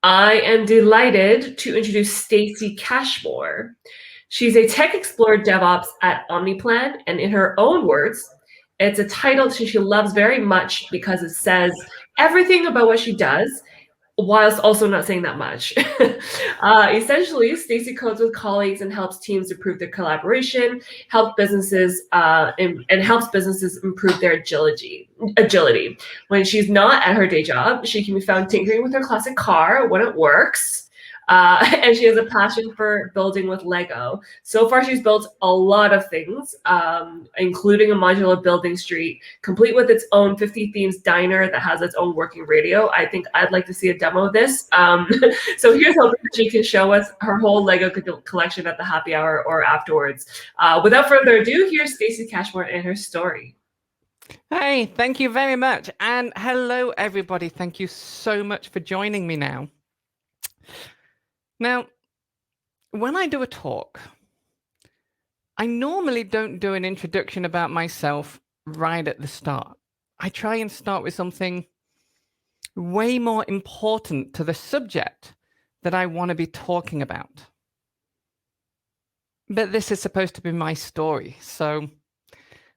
I am delighted to introduce Stacy Cashmore. She's a tech explorer DevOps at Omniplan, and in her own words, it's a title she loves very much because it says everything about what she does, whilst also not saying that much. Essentially, Stacy codes with colleagues and helps teams improve their collaboration, help businesses and helps businesses improve their agility. When she's not at her day job, she can be found tinkering with her classic car when it works. And she has a passion for building with Lego. So far, she's built a lot of things, including a modular building street, complete with its own 50 themes diner that has its own working radio. I think I'd like to see a demo of this. So here's hoping that she can show us her whole Lego collection at the happy hour or afterwards. Without further ado, here's Stacy Cashmore and her story. Hey, thank you very much. And hello, everybody. Thank you so much for joining me now. Now, when I do a talk, I normally don't do an introduction about myself right at the start. I try and start with something way more important to the subject that I want to be talking about. But this is supposed to be my story, so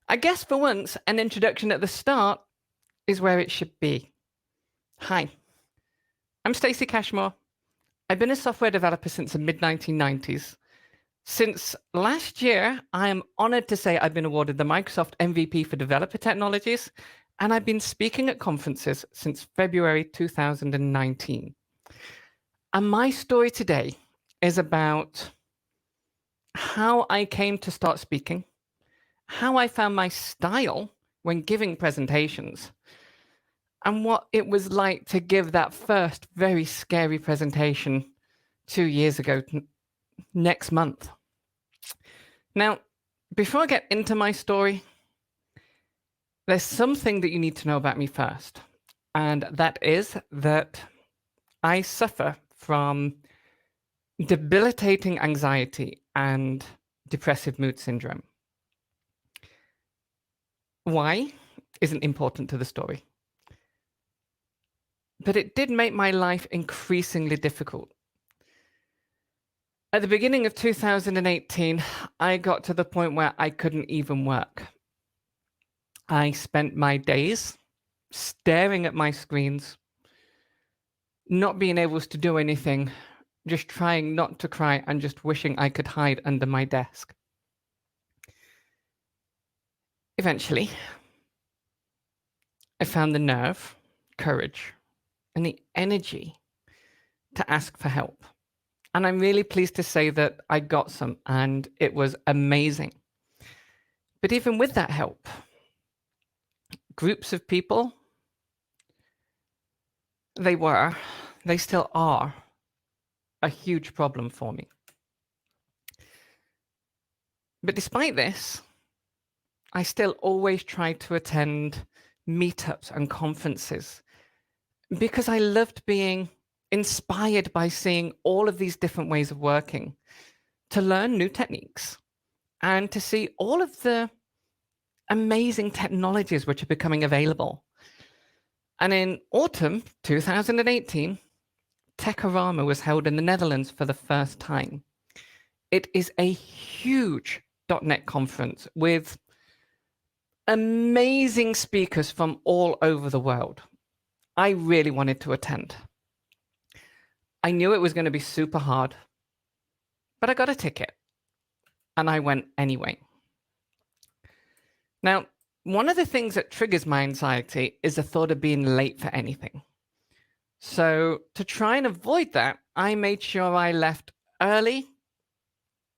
I guess for once, an introduction at the start is where it should be. Hi, I'm Stacy Cashmore. I've been a software developer since the mid-1990s. Since last year, I am honored to say I've been awarded the Microsoft MVP for Developer Technologies, and I've been speaking at conferences since February 2019. And my story today is about how I came to start speaking, how I found my style when giving presentations, and what it was like to give that first very scary presentation 2 years ago next month. Now, before I get into my story, there's something that you need to know about me first, and that is that I suffer from debilitating anxiety and depressive mood syndrome. Why isn't important to the story, but it did make my life increasingly difficult. At the beginning of 2018, I got to the point where I couldn't even work. I spent my days staring at my screens, not being able to do anything, just trying not to cry and just wishing I could hide under my desk. Eventually, I found the nerve, courage, and the energy to ask for help. And I'm really pleased to say that I got some, and it was amazing. But even with that help, groups of people, they still are a huge problem for me. But despite this, I still always try to attend meetups and conferences because I loved being inspired by seeing all of these different ways of working, to learn new techniques, and to see all of the amazing technologies which are becoming available. And in autumn 2018, Techorama was held in the Netherlands for the first time. It is a huge .NET conference with amazing speakers from all over the world. I really wanted to attend. I knew it was going to be super hard, but I got a ticket and I went anyway. Now, one of the things that triggers my anxiety is the thought of being late for anything. So to try and avoid that, I made sure I left early.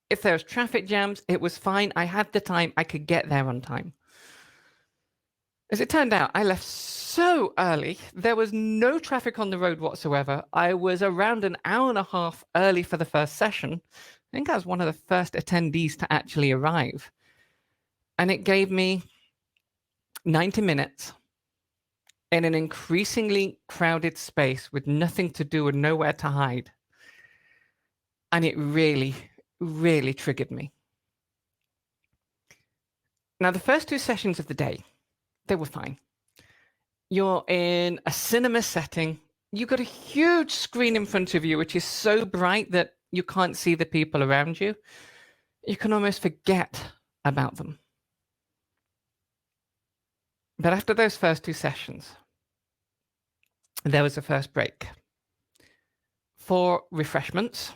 If there was traffic jams, it was fine. I had the time. I could get there on time. As it turned out, I left so early, there was no traffic on the road whatsoever. I was around an hour and a half early for the first session. I think I was one of the first attendees to actually arrive. And it gave me 90 minutes in an increasingly crowded space with nothing to do and nowhere to hide. And it really, really triggered me. Now, the first 2 sessions of the day, they were fine. You're in a cinema setting you've got a huge screen in front of you, which is so bright that you can't see the people around you. You can almost forget about them. But after those first 2 sessions, there was a first break for refreshments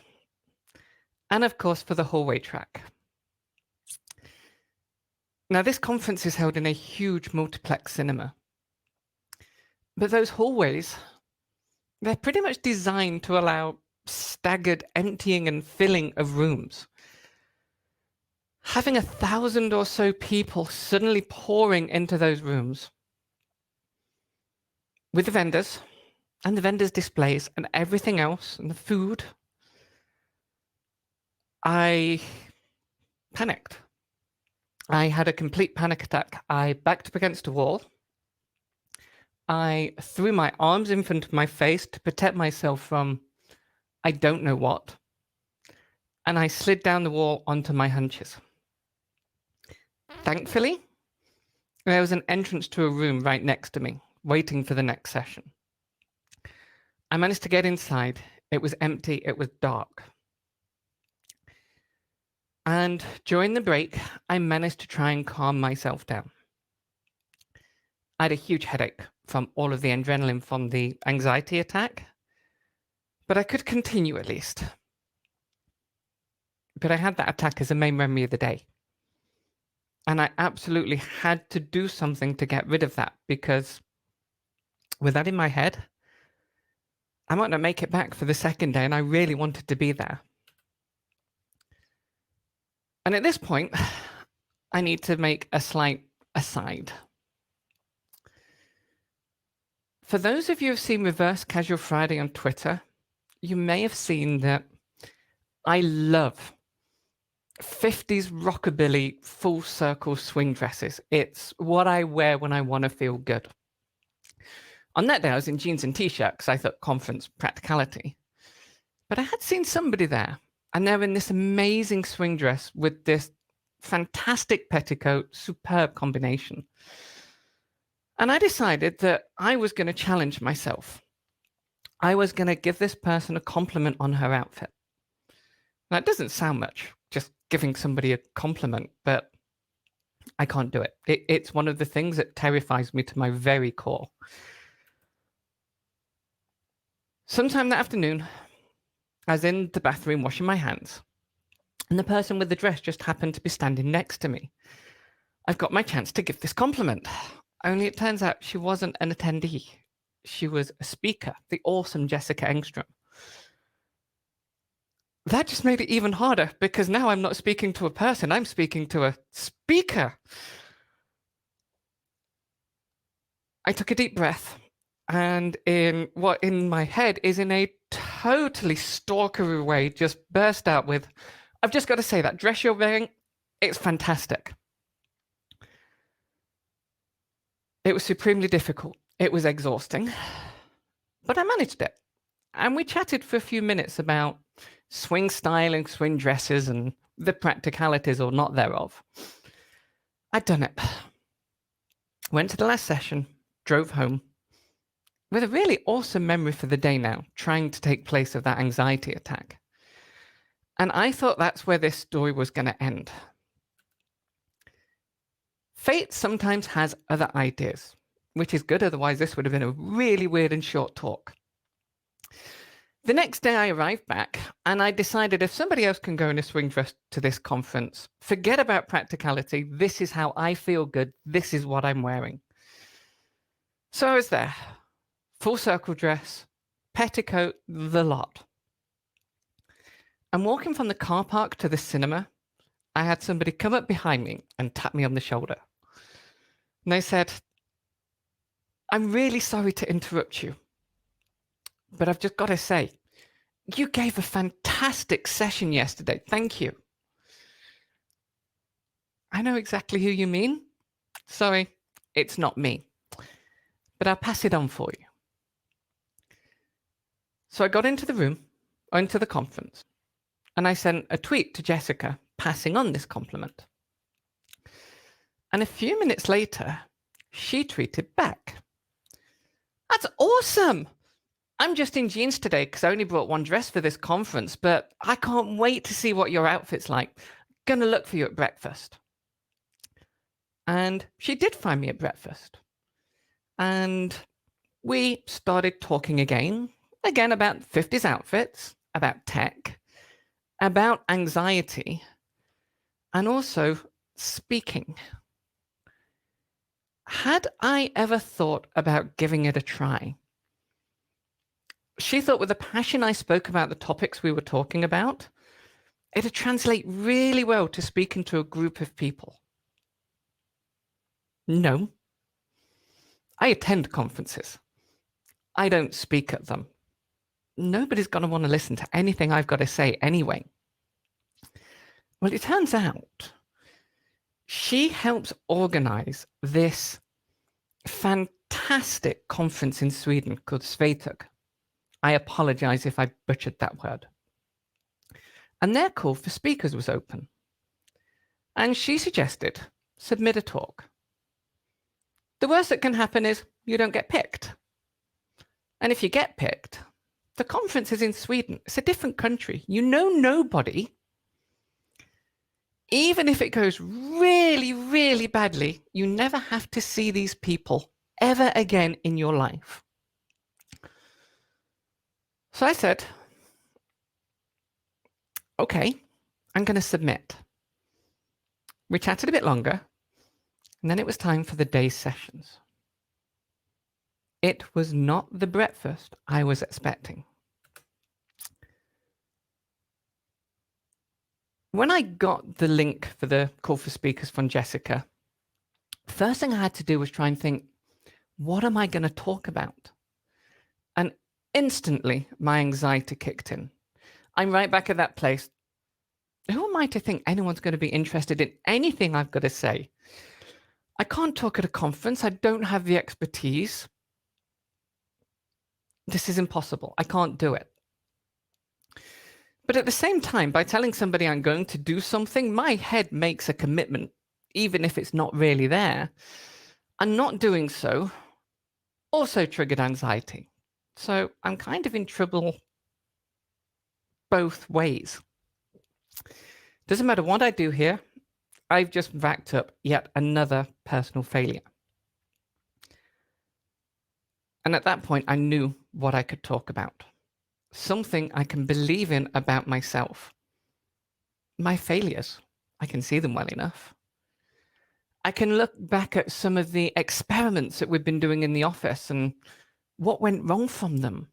and, of course, for the hallway track. Now, this conference is held in a huge multiplex cinema. But those hallways, they're pretty much designed to allow staggered emptying and filling of rooms. Having 1,000 or so people suddenly pouring into those rooms with the vendors and the vendors' displays and everything else and the food, I panicked. I had a complete panic attack. I backed up against a wall. I threw my arms in front of my face to protect myself from I don't know what. And I slid down the wall onto my hunches. Thankfully, there was an entrance to a room right next to me, waiting for the next session. I managed to get inside. It was empty. It was dark. And during the break, I managed to try and calm myself down. I had a huge headache from all of the adrenaline from the anxiety attack, but I could continue at least. But I had that attack as a main memory of the day. And I absolutely had to do something to get rid of that, because with that in my head, I might not make it back for the second day, and I really wanted to be there. And at this point, I need to make a slight aside. For those of you who have seen Reverse Casual Friday on Twitter, you may have seen that I love 50s rockabilly full circle swing dresses. It's what I wear when I want to feel good. On that day, I was in jeans and t-shirt because I thought conference practicality. But I had seen somebody there, and they're in this amazing swing dress with this fantastic petticoat, superb combination. And I decided that I was going to challenge myself. I was going to give this person a compliment on her outfit. Now, it doesn't sound much, just giving somebody a compliment, but I can't do it. It's one of the things that terrifies me to my very core. Sometime that afternoon, I was in the bathroom washing my hands, and the person with the dress just happened to be standing next to me. I've got my chance to give this compliment. Only it turns out she wasn't an attendee. She was a speaker, the awesome Jessica Engstrom. That just made it even harder, because now I'm not speaking to a person, I'm speaking to a speaker. I took a deep breath, and in what in my head is in a totally stalkery way, just burst out with, I've just got to say, that dress you're wearing, it's fantastic. It was supremely difficult. It was exhausting, but I managed it. And we chatted for a few minutes about swing styling, swing dresses, and the practicalities or not thereof. I'd done it. Went to the last session, drove home with a really awesome memory for the day now, trying to take place of that anxiety attack. And I thought that's where this story was going to end. Fate sometimes has other ideas, which is good, otherwise this would have been a really weird and short talk. The next day I arrived back, and I decided if somebody else can go in a swing dress to this conference, forget about practicality, this is how I feel good, this is what I'm wearing. So I was there, full circle dress, petticoat, the lot. I'm walking from the car park to the cinema. I had somebody come up behind me and tap me on the shoulder. And they said, I'm really sorry to interrupt you, but I've just got to say, you gave a fantastic session yesterday. Thank you. I know exactly who you mean. Sorry, it's not me, but I'll pass it on for you. So I got into the room, or into the conference, and I sent a tweet to Jessica passing on this compliment. And a few minutes later, she tweeted back, "That's awesome. I'm just in jeans today because I only brought one dress for this conference, but I can't wait to see what your outfit's like. Gonna look for you at breakfast. And she did find me at breakfast. And we started talking again about 50s outfits, about tech, about anxiety, and also speaking. Had I ever thought about giving it a try? She thought with the passion I spoke about the topics we were talking about, it'd translate really well to speaking to a group of people. No. I attend conferences. I don't speak at them. Nobody's going to want to listen to anything I've got to say anyway. Well, it turns out she helps organize this fantastic conference in Sweden called Swetugg. I apologize if I butchered that word. And their call for speakers was open. And she suggested, submit a talk. The worst that can happen is you don't get picked. And if you get picked, the conference is in Sweden. It's a different country. You know nobody. Even if it goes really, really badly, you never have to see these people ever again in your life. So I said, okay, I'm going to submit. We chatted a bit longer, and then it was time for the day's sessions. It was not the breakfast I was expecting. When I got the link for the call for speakers from Jessica, first thing I had to do was try and think, what am I going to talk about? And instantly, my anxiety kicked in. I'm right back at that place. Who am I to think anyone's going to be interested in anything I've got to say? I can't talk at a conference. I don't have the expertise. This is impossible. I can't do it. But at the same time, by telling somebody I'm going to do something, my head makes a commitment, even if it's not really there. And not doing so also triggered anxiety. So I'm kind of in trouble both ways. Doesn't matter what I do here, I've just racked up yet another personal failure. And at that point, I knew what I could talk about. Something I can believe in about myself. My failures, I can see them well enough. I can look back at some of the experiments that we've been doing in the office and what went wrong from them.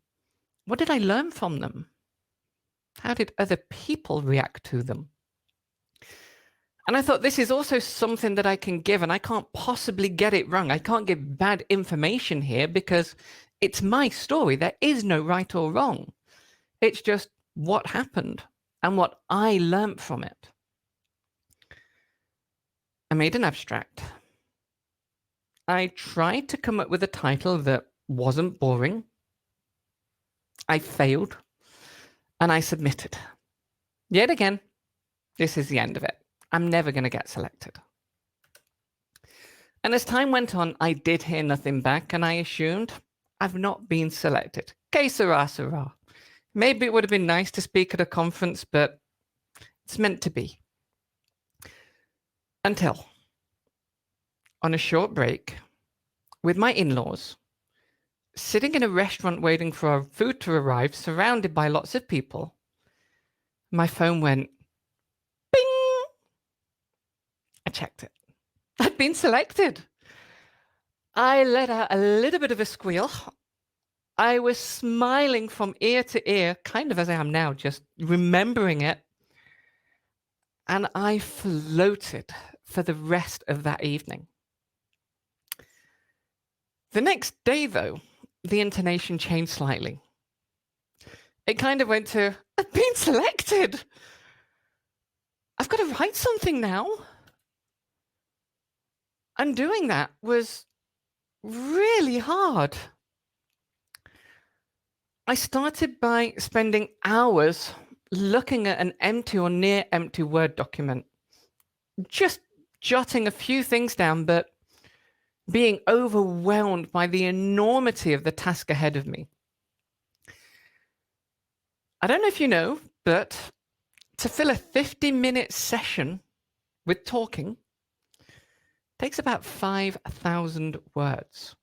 What did I learn from them? How did other people react to them? And I thought this is also something that I can give, and I can't possibly get it wrong. I can't give bad information here because it's my story. There is no right or wrong. It's just what happened and what I learned from it. I made an abstract. I tried to come up with a title that wasn't boring. I failed, and I submitted. Yet again, this is the end of it. I'm never going to get selected. And as time went on, I did hear nothing back, and I assumed I've not been selected. Que sera, sera. Maybe it would have been nice to speak at a conference, but it's meant to be. Until, on a short break, with my in-laws, sitting in a restaurant waiting for our food to arrive, surrounded by lots of people, my phone went, bing! I checked it. I'd been selected. I let out a little bit of a squeal. I was smiling from ear to ear, kind of as I am now, just remembering it. And I floated for the rest of that evening. The next day, though, the intonation changed slightly. It kind of went to, I've been selected. I've got to write something now. And doing that was really hard. I started by spending hours looking at an empty or near empty Word document, just jotting a few things down, but being overwhelmed by the enormity of the task ahead of me. I don't know if you know, but to fill a 50-minute session with talking takes about 5,000 words.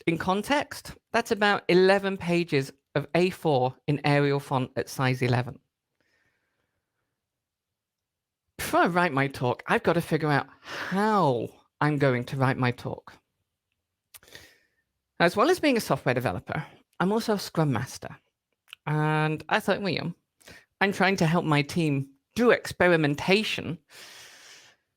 In context, that's about 11 pages of A4 in Arial font at size 11. Before I write my talk, I've got to figure out how I'm going to write my talk. As well as being a software developer, I'm also a Scrum Master. And I thought, William, I'm trying to help my team do experimentation.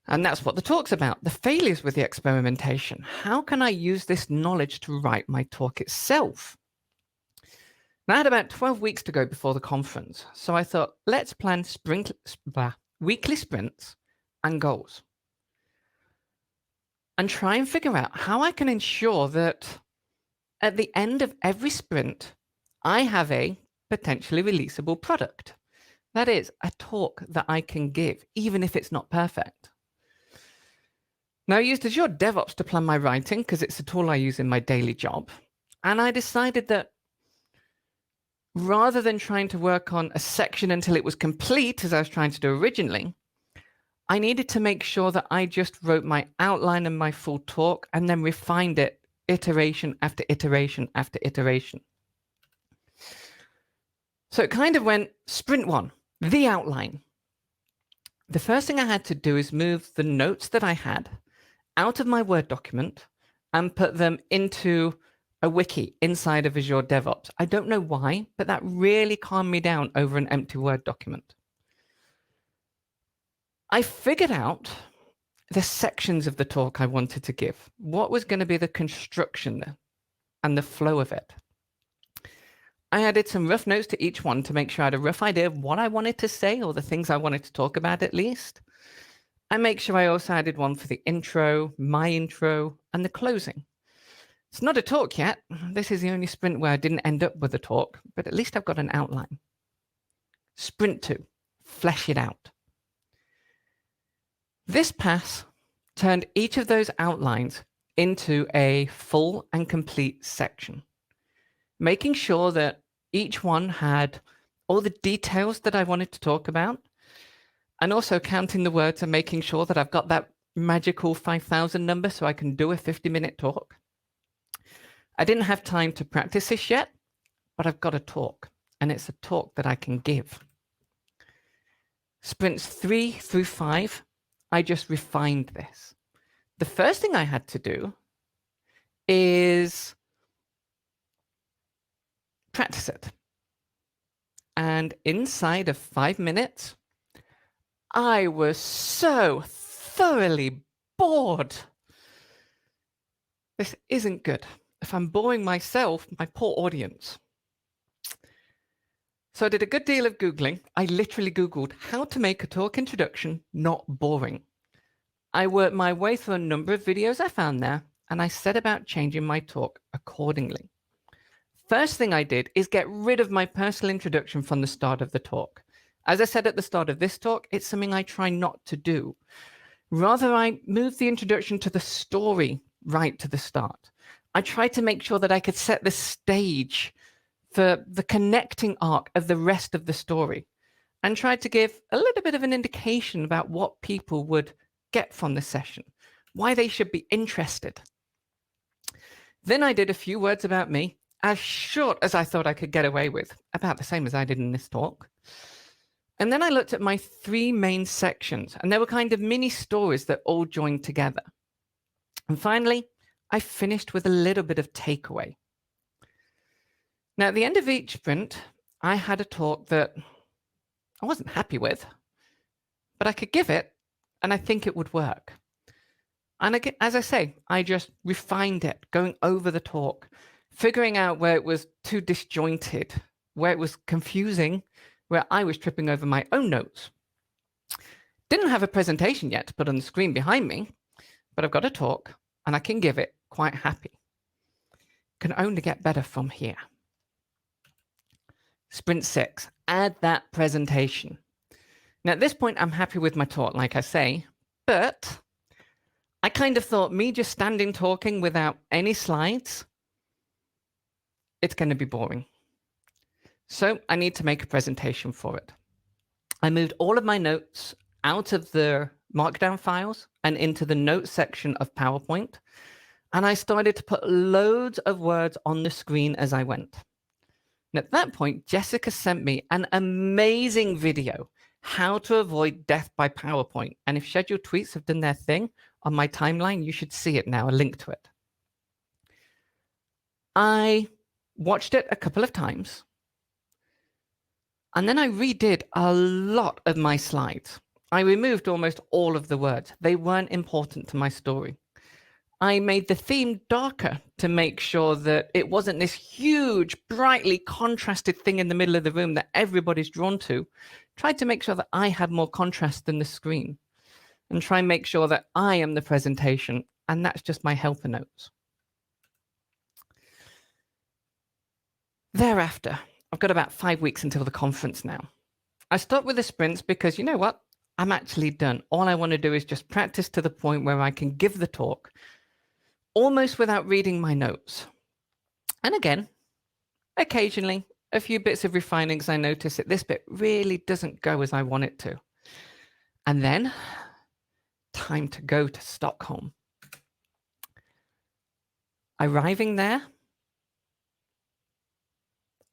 And that's what the talk's about, the failures with the experimentation. How can I use this knowledge to write my talk itself? Now, I had about 12 weeks to go before the conference. So I thought, let's plan weekly sprints and goals. And try and figure out how I can ensure that at the end of every sprint, I have a potentially releasable product. That is, a talk that I can give, even if it's not perfect. Now, I used Azure DevOps to plan my writing because it's a tool I use in my daily job. And I decided that rather than trying to work on a section until it was complete, as I was trying to do originally, I needed to make sure that I just wrote my outline and my full talk and then refined it iteration after iteration after iteration. So it kind of went sprint 1, the outline. The first thing I had to do is move the notes that I had out of my Word document and put them into a wiki inside of Azure DevOps. I don't know why, but that really calmed me down over an empty Word document. I figured out the sections of the talk I wanted to give, what was going to be the construction and the flow of it. I added some rough notes to each one to make sure I had a rough idea of what I wanted to say or the things I wanted to talk about at least. I make sure I also added one for the intro, my intro, and the closing. It's not a talk yet. This is the only sprint where I didn't end up with a talk, but at least I've got an outline. Sprint 2, flesh it out. This pass turned each of those outlines into a full and complete section, making sure that each one had all the details that I wanted to talk about, and also counting the words and making sure that I've got that magical 5,000 number so I can do a 50-minute talk. I didn't have time to practice this yet, but I've got a talk, and it's a talk that I can give. Sprints 3 through 5, I just refined this. The first thing I had to do is practice it. And inside of 5 minutes, I was so thoroughly bored. This isn't good. If I'm boring myself, my poor audience. So I did a good deal of Googling. I literally Googled how to make a talk introduction not boring. I worked my way through a number of videos I found there, and I set about changing my talk accordingly. First thing I did is get rid of my personal introduction from the start of the talk. As I said at the start of this talk, it's something I try not to do. Rather, I moved the introduction to the story right to the start. I tried to make sure that I could set the stage for the connecting arc of the rest of the story and tried to give a little bit of an indication about what people would get from the session, why they should be interested. Then I did a few words about me, as short as I thought I could get away with, about the same as I did in this talk. And then I looked at my 3 main sections, and they were kind of mini stories that all joined together. And finally, I finished with a little bit of takeaway. Now, at the end of each sprint, I had a talk that I wasn't happy with, but I could give it, and I think it would work. And again, as I say, I just refined it, going over the talk, figuring out where it was too disjointed, where it was confusing, where I was tripping over my own notes. Didn't have a presentation yet to put on the screen behind me, but I've got a talk and I can give it quite happy. Can only get better from here. Sprint 6, add that presentation. Now at this point, I'm happy with my talk, like I say, but I kind of thought me just standing talking without any slides, it's going to be boring. So I need to make a presentation for it. I moved all of my notes out of the Markdown files and into the notes section of PowerPoint. And I started to put loads of words on the screen as I went. And at that point, Jessica sent me an amazing video, how to avoid death by PowerPoint. And if scheduled tweets have done their thing on my timeline, you should see it now, a link to it. I watched it a couple of times. And then I redid a lot of my slides. I removed almost all of the words. They weren't important to my story. I made the theme darker to make sure that it wasn't this huge, brightly contrasted thing in the middle of the room that everybody's drawn to. Tried to make sure that I had more contrast than the screen, and try and make sure that I am the presentation, and that's just my helper notes. Thereafter, I've got about 5 weeks until the conference now. I stopped with the sprints because you know what? I'm actually done. All I want to do is just practice to the point where I can give the talk almost without reading my notes. And again, occasionally, a few bits of refining as I notice that this bit really doesn't go as I want it to. And then, time to go to Stockholm. Arriving there,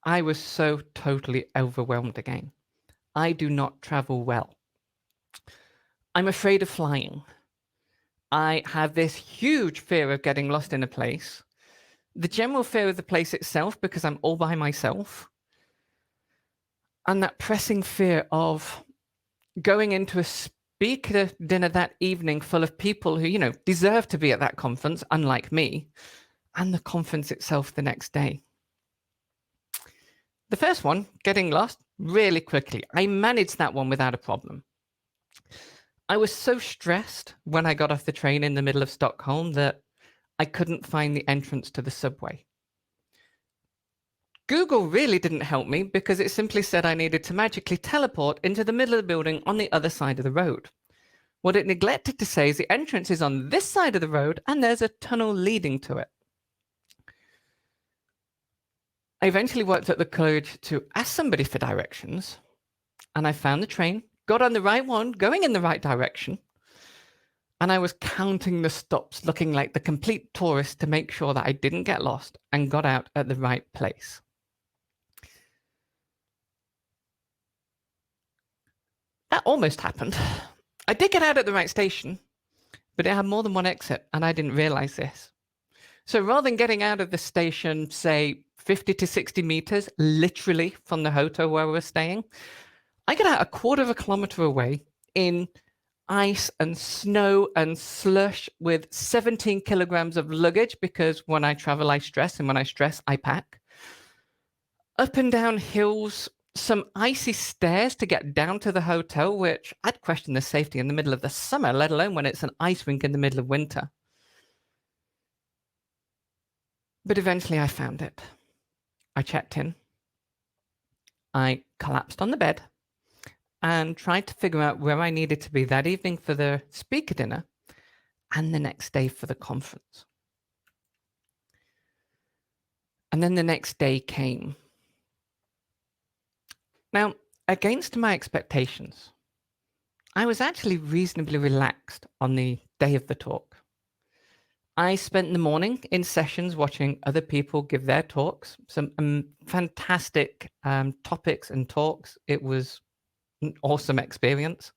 I was so totally overwhelmed again. I do not travel well. I'm afraid of flying. I have this huge fear of getting lost in a place. The general fear of the place itself because I'm all by myself. And that pressing fear of going into a speaker dinner that evening full of people who, you know, deserve to be at that conference, unlike me, and the conference itself the next day. The first one, getting lost, really quickly. I managed that one without a problem. I was so stressed when I got off the train in the middle of Stockholm that I couldn't find the entrance to the subway. Google really didn't help me because it simply said I needed to magically teleport into the middle of the building on the other side of the road. What it neglected to say is the entrance is on this side of the road and there's a tunnel leading to it. I eventually worked up the courage to ask somebody for directions, and I found the train, got on the right one, going in the right direction, and I was counting the stops, looking like the complete tourist to make sure that I didn't get lost and got out at the right place. That almost happened. I did get out at the right station, but it had more than one exit, and I didn't realize this. So rather than getting out of the station, say 50 to 60 meters, literally from the hotel where we were staying, I got out a quarter of a kilometer away in ice and snow and slush with 17 kilograms of luggage, because when I travel, I stress, and when I stress, I pack. Up and down hills, some icy stairs to get down to the hotel, which I'd question the safety in the middle of the summer, let alone when it's an ice rink in the middle of winter. But eventually I found it. I checked in. I collapsed on the bed and tried to figure out where I needed to be that evening for the speaker dinner and the next day for the conference. And then the next day came. Now, against my expectations, I was actually reasonably relaxed on the day of the talk. I spent the morning in sessions watching other people give their talks, some fantastic topics and talks. It was an awesome experience.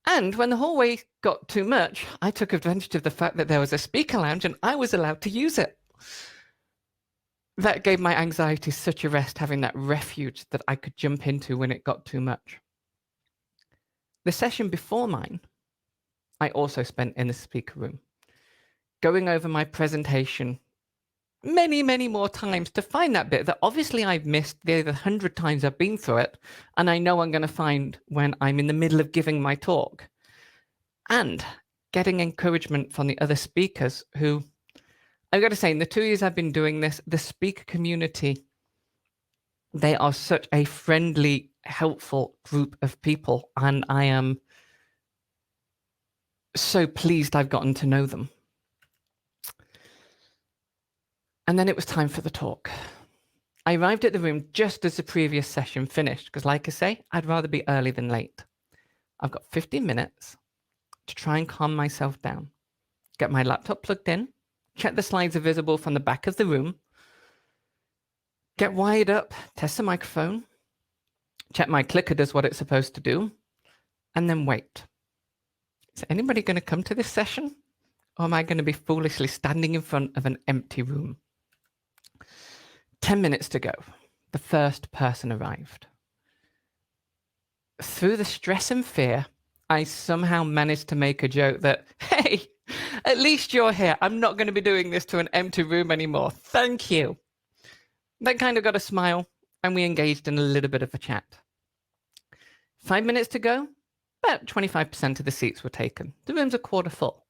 And when the hallway got too much, I took advantage of the fact that there was a speaker lounge and I was allowed to use it. That gave my anxiety such a rest, having that refuge that I could jump into when it got too much. The session before mine, I also spent in the speaker room, going over my presentation many, many more times to find that bit that obviously I've missed the other 100 times I've been through it, and I know I'm going to find when I'm in the middle of giving my talk. And getting encouragement from the other speakers who, I've got to say, in the 2 years I've been doing this, the speaker community, they are such a friendly, helpful group of people, and I am so pleased I've gotten to know them. And then it was time for the talk. I arrived at the room just as the previous session finished because, like I say, I'd rather be early than late. I've got 15 minutes to try and calm myself down, get my laptop plugged in, check the slides are visible from the back of the room, get wired up, test the microphone, check my clicker does what it's supposed to do, and then wait. Is anybody going to come to this session? Or am I going to be foolishly standing in front of an empty room? 10 minutes to go. The first person arrived. Through the stress and fear, I somehow managed to make a joke that, hey, at least you're here. I'm not going to be doing this to an empty room anymore. Thank you. That kind of got a smile, and we engaged in a little bit of a chat. 5 minutes to go, about 25% of the seats were taken. The room's a quarter full.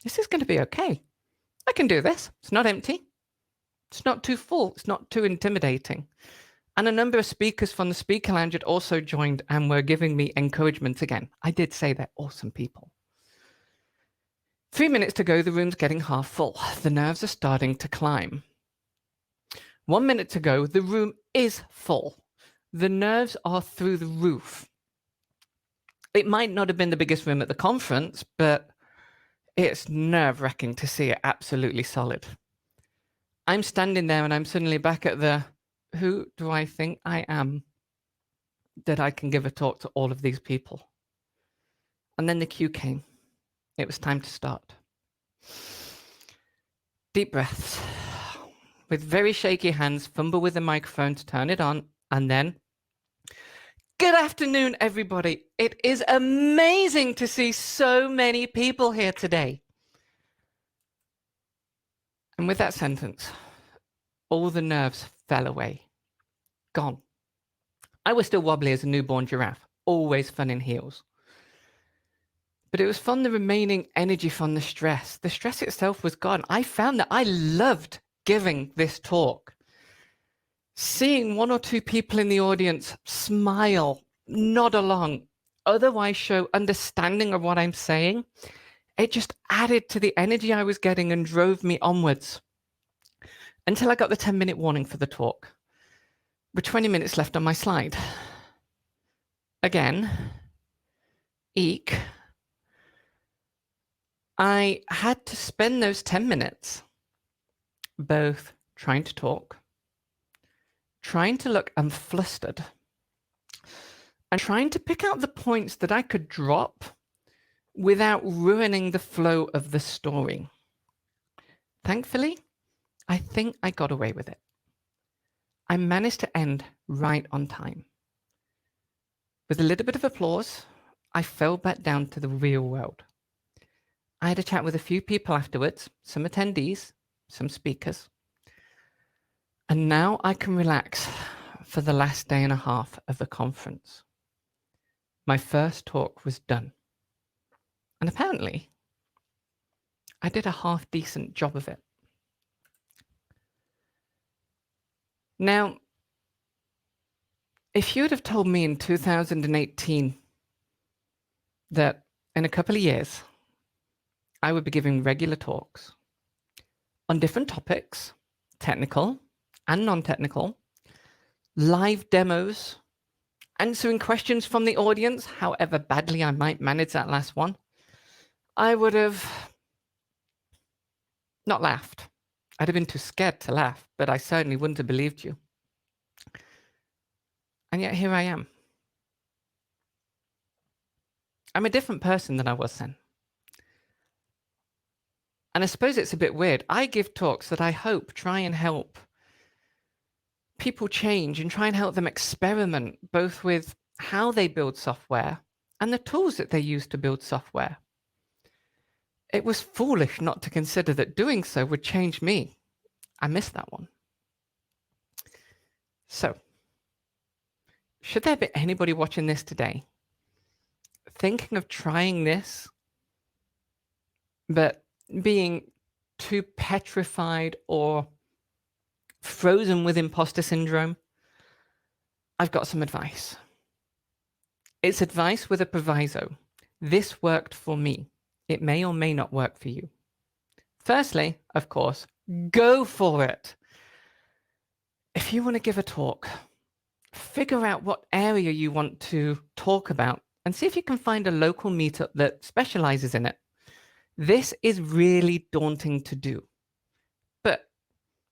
This is going to be okay. I can do this. It's not empty. It's not too full. It's not too intimidating. And a number of speakers from the speaker lounge had also joined and were giving me encouragement again. I did say they're awesome people. 3 minutes to go, the room's getting half full. The nerves are starting to climb. 1 minute to go, the room is full. The nerves are through the roof. It might not have been the biggest room at the conference, but it's nerve-wracking to see it absolutely solid. I'm standing there and I'm suddenly back at the, who do I think I am that I can give a talk to all of these people? And then the cue came. It was time to start. Deep breaths. With very shaky hands, fumble with the microphone to turn it on, and then, good afternoon, everybody. It is amazing to see so many people here today. And with that sentence, all the nerves fell away. Gone. I was still wobbly as a newborn giraffe, always fun in heels. But it was from the remaining energy from the stress. The stress itself was gone. I found that I loved giving this talk. Seeing one or two people in the audience smile, nod along, otherwise show understanding of what I'm saying, it just added to the energy I was getting and drove me onwards until I got the 10-minute warning for the talk, with 20 minutes left on my slide. Again, eek. I had to spend those 10 minutes both trying to talk, trying to look unflustered, and trying to pick out the points that I could drop without ruining the flow of the story. Thankfully, I think I got away with it. I managed to end right on time. With a little bit of applause, I fell back down to the real world. I had a chat with a few people afterwards, some attendees, some speakers. And now I can relax for the last day and a half of the conference. My first talk was done. And apparently, I did a half-decent job of it. Now, if you would have told me in 2018 that in a couple of years, I would be giving regular talks on different topics, technical and non-technical, live demos, answering questions from the audience, however badly I might manage that last one, I would have not laughed. I'd have been too scared to laugh, but I certainly wouldn't have believed you. And yet here I am. I'm a different person than I was then. And I suppose it's a bit weird. I give talks that I hope try and help people change and try and help them experiment both with how they build software and the tools that they use to build software. It was foolish not to consider that doing so would change me. I missed that one. So, should there be anybody watching this today thinking of trying this, but being too petrified or frozen with imposter syndrome, I've got some advice. It's advice with a proviso. This worked for me. It may or may not work for you. Firstly, of course, go for it. If you want to give a talk, figure out what area you want to talk about and see if you can find a local meetup that specializes in it. This is really daunting to do, but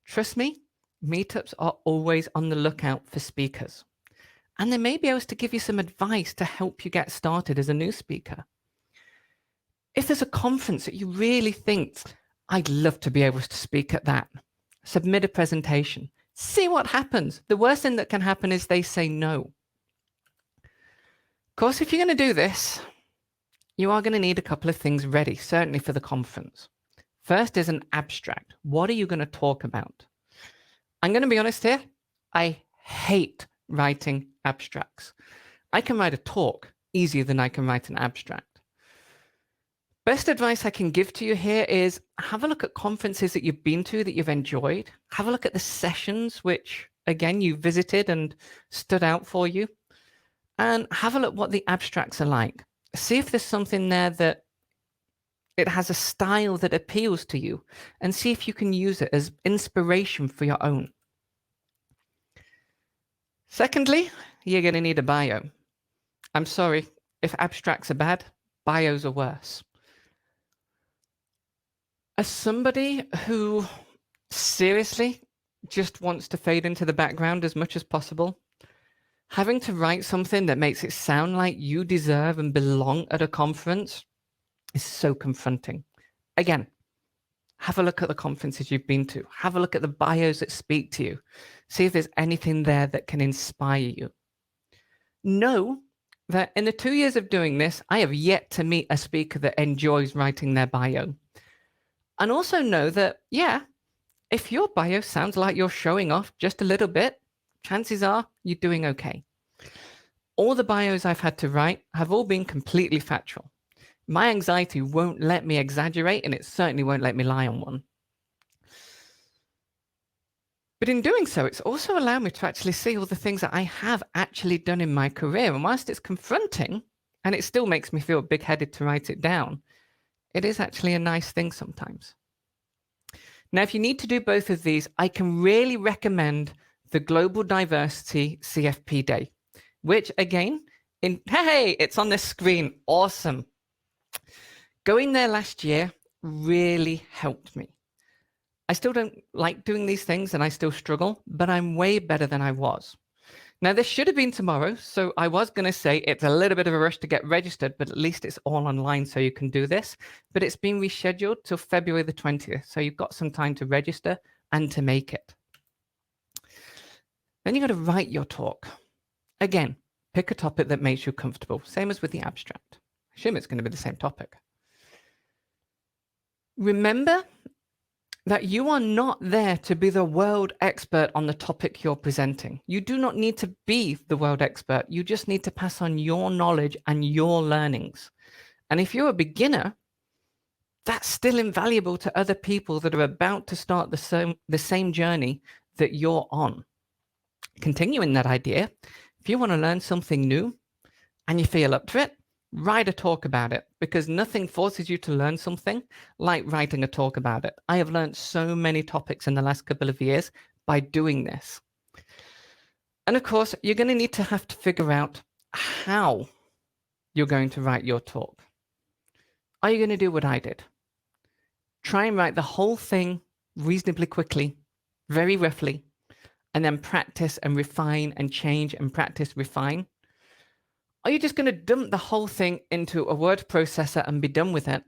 trust me, meetups are always on the lookout for speakers, and they may be able to give you some advice to help you get started as a new speaker. If there's a conference that you really think, I'd love to be able to speak at that, submit a presentation, see what happens. The worst thing that can happen is they say no. Of course, if you're going to do this, you are going to need a couple of things ready, certainly for the conference. First is an abstract. What are you going to talk about? I'm going to be honest here. I hate writing abstracts. I can write a talk easier than I can write an abstract. Best advice I can give to you here is have a look at conferences that you've been to that you've enjoyed. Have a look at the sessions, which again, you visited and stood out for you. And have a look what the abstracts are like. See if there's something there that it has a style that appeals to you, and see if you can use it as inspiration for your own. Secondly, you're going to need a bio. I'm sorry, if abstracts are bad, bios are worse. As somebody who seriously just wants to fade into the background as much as possible, having to write something that makes it sound like you deserve and belong at a conference is so confronting. Again, have a look at the conferences you've been to. Have a look at the bios that speak to you. See if there's anything there that can inspire you. Know that in the 2 years of doing this, I have yet to meet a speaker that enjoys writing their bio. And also know that, yeah, if your bio sounds like you're showing off just a little bit, chances are you're doing okay. All the bios I've had to write have all been completely factual. My anxiety won't let me exaggerate, and it certainly won't let me lie on one. But in doing so, it's also allowed me to actually see all the things that I have actually done in my career. And whilst it's confronting, and it still makes me feel big-headed to write it down, it is actually a nice thing sometimes. Now, if you need to do both of these, I can really recommend the Global Diversity CFP Day, which again, hey, it's on the screen. Awesome. Going there last year really helped me. I still don't like doing these things and I still struggle, but I'm way better than I was. Now, this should have been tomorrow, so I was going to say it's a little bit of a rush to get registered, but at least it's all online so you can do this. But it's been rescheduled till February the 20th, so you've got some time to register and to make it. Then you've got to write your talk. Again, pick a topic that makes you comfortable, same as with the abstract. I assume it's going to be the same topic. Remember that you are not there to be the world expert on the topic you're presenting. You do not need to be the world expert. You just need to pass on your knowledge and your learnings. And if you're a beginner, that's still invaluable to other people that are about to start the same journey that you're on. Continuing that idea, if you want to learn something new and you feel up to it, write a talk about it, because nothing forces you to learn something like writing a talk about it. I have learned so many topics in the last couple of years by doing this. And of course, you're going to have to figure out how you're going to write your talk. Are you going to do what I did? Try and write the whole thing reasonably quickly, very roughly, and then practice and refine and change and practice, refine? Are you just going to dump the whole thing into a word processor and be done with it?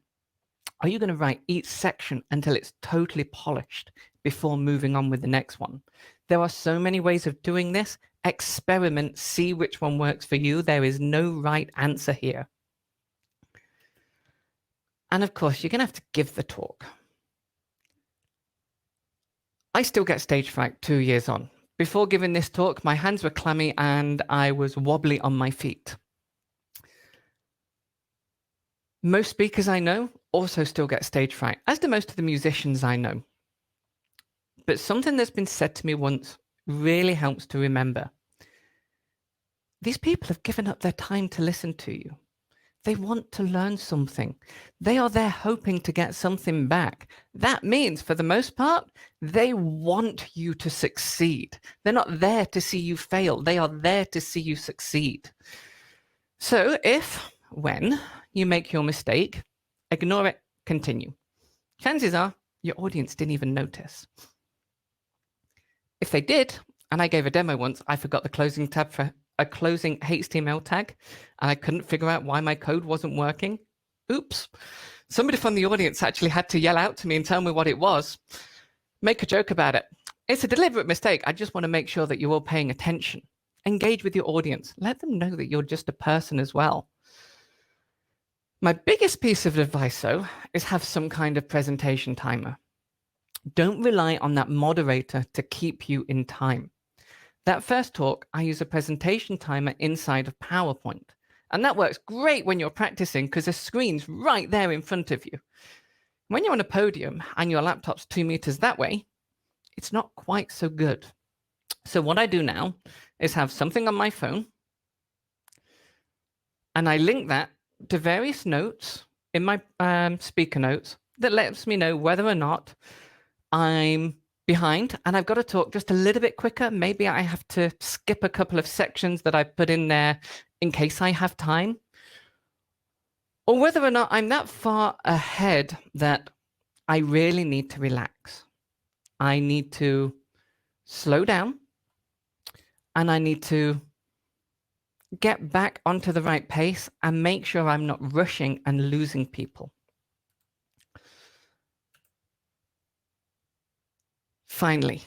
Are you going to write each section until it's totally polished before moving on with the next one? There are so many ways of doing this. Experiment, see which one works for you. There is no right answer here. And of course, you're going to have to give the talk. I still get stage fright 2 years on. Before giving this talk, my hands were clammy and I was wobbly on my feet. Most speakers I know also still get stage fright, as do most of the musicians I know. But something that's been said to me once really helps to remember. These people have given up their time to listen to you. They want to learn something. They are there hoping to get something back. That means, for the most part, they want you to succeed. They're not there to see you fail. They are there to see you succeed. So when you make your mistake, ignore it, continue. Chances are your audience didn't even notice. If they did, and I gave a demo once, I forgot the closing tab for a closing HTML tag, and I couldn't figure out why my code wasn't working. Oops. Somebody from the audience actually had to yell out to me and tell me what it was. Make a joke about it. It's a deliberate mistake. I just want to make sure that you're all paying attention. Engage with your audience. Let them know that you're just a person as well. My biggest piece of advice, though, is have some kind of presentation timer. Don't rely on that moderator to keep you in time. That first talk, I use a presentation timer inside of PowerPoint. And that works great when you're practicing because the screen's right there in front of you. When you're on a podium and your laptop's 2 meters that way, it's not quite so good. So what I do now is have something on my phone, and I link that to various notes in my speaker notes that lets me know whether or not I'm behind and I've got to talk just a little bit quicker. Maybe I have to skip a couple of sections that I put in there in case I have time, or whether or not I'm that far ahead that I really need to relax. I need to slow down and I need to get back onto the right pace and make sure I'm not rushing and losing people. Finally,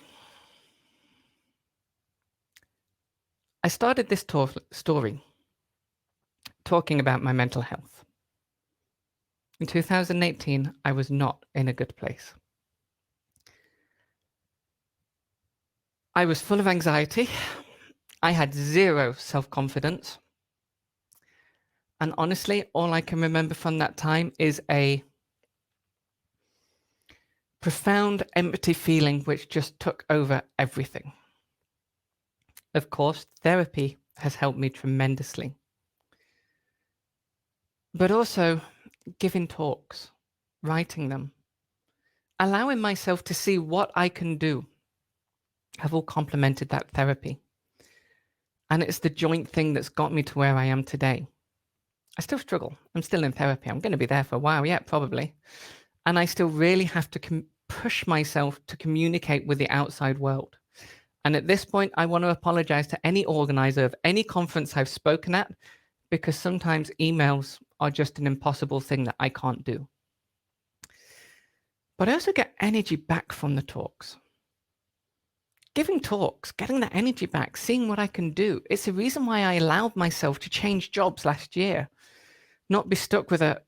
I started this story talking about my mental health. In 2018, I was not in a good place. I was full of anxiety. I had zero self-confidence. And honestly, all I can remember from that time is a profound empty feeling which just took over everything. Of course, therapy has helped me tremendously. But also giving talks, writing them, allowing myself to see what I can do have all complemented that therapy. And it's the joint thing that's got me to where I am today. I still struggle. I'm still in therapy. I'm going to be there for a while yet, probably. And I still really have to push myself to communicate with the outside world. And at this point, I want to apologize to any organizer of any conference I've spoken at, because sometimes emails are just an impossible thing that I can't do. But I also get energy back from the talks. Giving talks, getting that energy back, seeing what I can do. It's the reason why I allowed myself to change jobs last year, not be stuck with a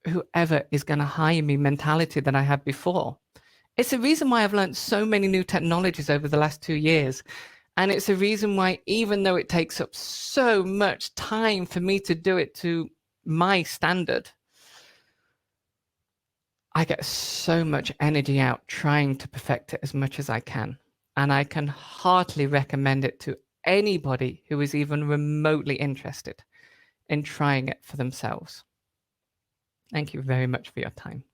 whoever is going to hire me mentality that I had before. It's the reason why I've learned so many new technologies over the last 2 years. And it's the reason why, even though it takes up so much time for me to do it to my standard, I get so much energy out trying to perfect it as much as I can. And I can heartily recommend it to anybody who is even remotely interested in trying it for themselves. Thank you very much for your time.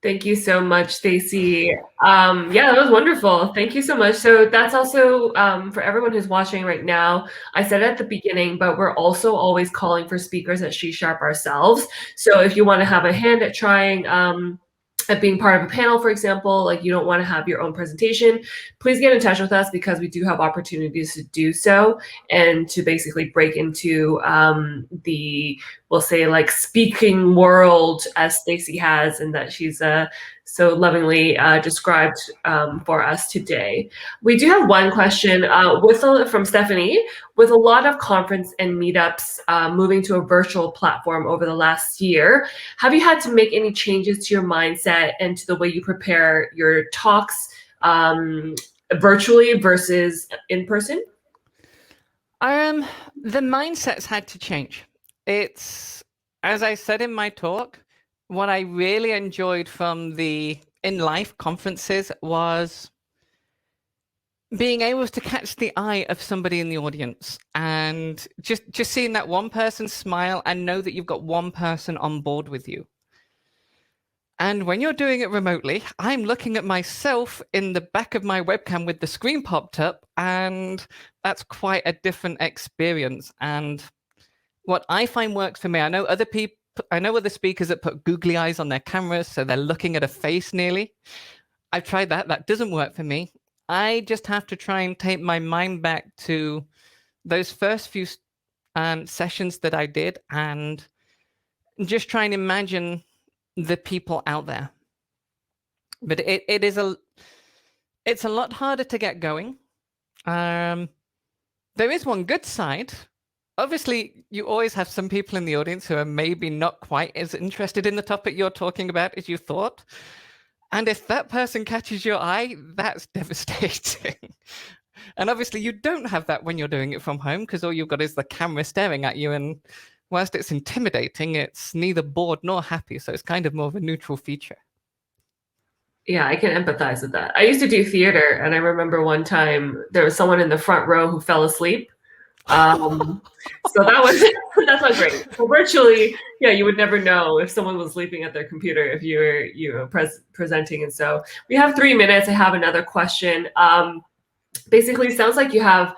Thank you so much, Stacy. Yeah, that was wonderful. Thank you so much. So that's also for everyone who's watching right now. I said it at the beginning, but we're also always calling for speakers at She Sharp ourselves. So if you want to have a hand at trying at being part of a panel, for example, like you don't want to have your own presentation, please get in touch with us because we do have opportunities to do so and to basically break into the, we'll say, like speaking world as Stacy has and that she's so lovingly described for us today. We do have one question from Stephanie. With a lot of conference and meetups moving to a virtual platform over the last year, have you had to make any changes to your mindset and to the way you prepare your talks virtually versus in person? The mindset's had to change. It's, as I said in my talk, what I really enjoyed from the in-life conferences was being able to catch the eye of somebody in the audience and just seeing that one person smile and know that you've got one person on board with you. And when you're doing it remotely, I'm looking at myself in the back of my webcam with the screen popped up, and that's quite a different experience. And what I find works for me, I know other speakers that put googly eyes on their cameras, so they're looking at a face nearly. I've tried that. That doesn't work for me. I just have to try and take my mind back to those first few sessions that I did and just try and imagine the people out there. But it's a lot harder to get going. There is one good side. Obviously, you always have some people in the audience who are maybe not quite as interested in the topic you're talking about as you thought. And if that person catches your eye, that's devastating. And obviously, you don't have that when you're doing it from home because all you've got is the camera staring at you. And whilst it's intimidating, it's neither bored nor happy. So it's kind of more of a neutral feature. Yeah, I can empathize with that. I used to do theater, and I remember one time there was someone in the front row who fell asleep. So that's not great. So virtually, yeah, you would never know if someone was sleeping at their computer if you were presenting. And so we have 3 minutes. I have another question. Basically, it sounds like you've had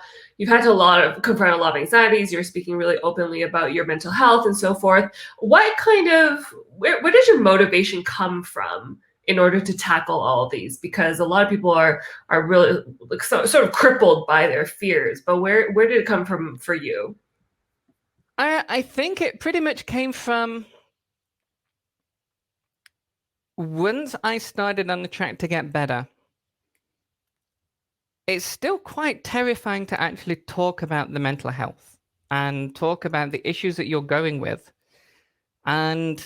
to confront a lot of anxieties. You're speaking really openly about your mental health and so forth. Where does your motivation come from in order to tackle all of these? Because a lot of people are really sort of crippled by their fears. But where did it come from for you? I think it pretty much came from once I started on the track to get better. It's still quite terrifying to actually talk about the mental health and talk about the issues that you're going with. And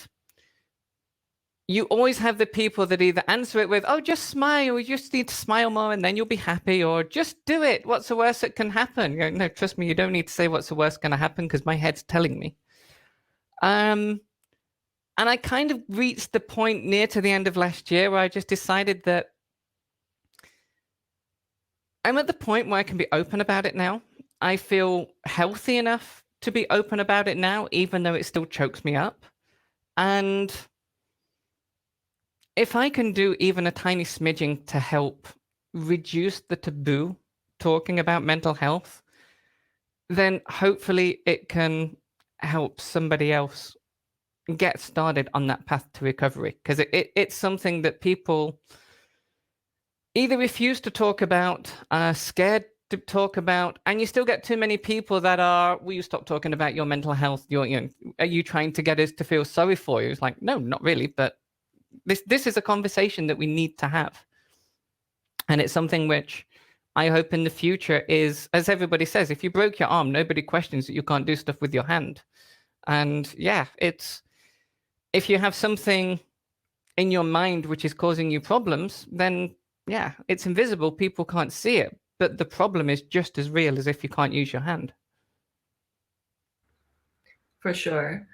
you always have the people that either answer it with, oh, just smile, you just need to smile more and then you'll be happy, or just do it. What's the worst that can happen? No, trust me, you don't need to say what's the worst going to happen because my head's telling me. And I kind of reached the point near to the end of last year where I just decided that I'm at the point where I can be open about it now. I feel healthy enough to be open about it now, even though it still chokes me up. And if I can do even a tiny smidging to help reduce the taboo talking about mental health, then hopefully it can help somebody else get started on that path to recovery. Because it's something that people either refuse to talk about, are scared to talk about, and you still get too many people that are, will you stop talking about your mental health? Are you trying to get us to feel sorry for you? It's like, no, not really, but this is a conversation that we need to have. And it's something which I hope in the future is, as everybody says, if you broke your arm, nobody questions that you can't do stuff with your hand. And yeah, if you have something in your mind which is causing you problems, then yeah, it's invisible. People can't see it. But the problem is just as real as if you can't use your hand. For sure.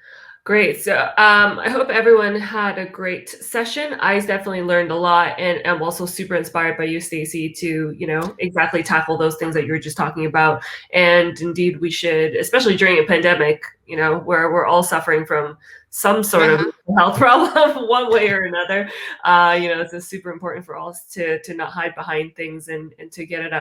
Great. So I hope everyone had a great session. I definitely learned a lot, and I'm also super inspired by you, Stacy, to exactly tackle those things that you were just talking about. And indeed, we should, especially during a pandemic, where we're all suffering from some sort of health problem, one way or another. It's super important for us to not hide behind things and to get it out.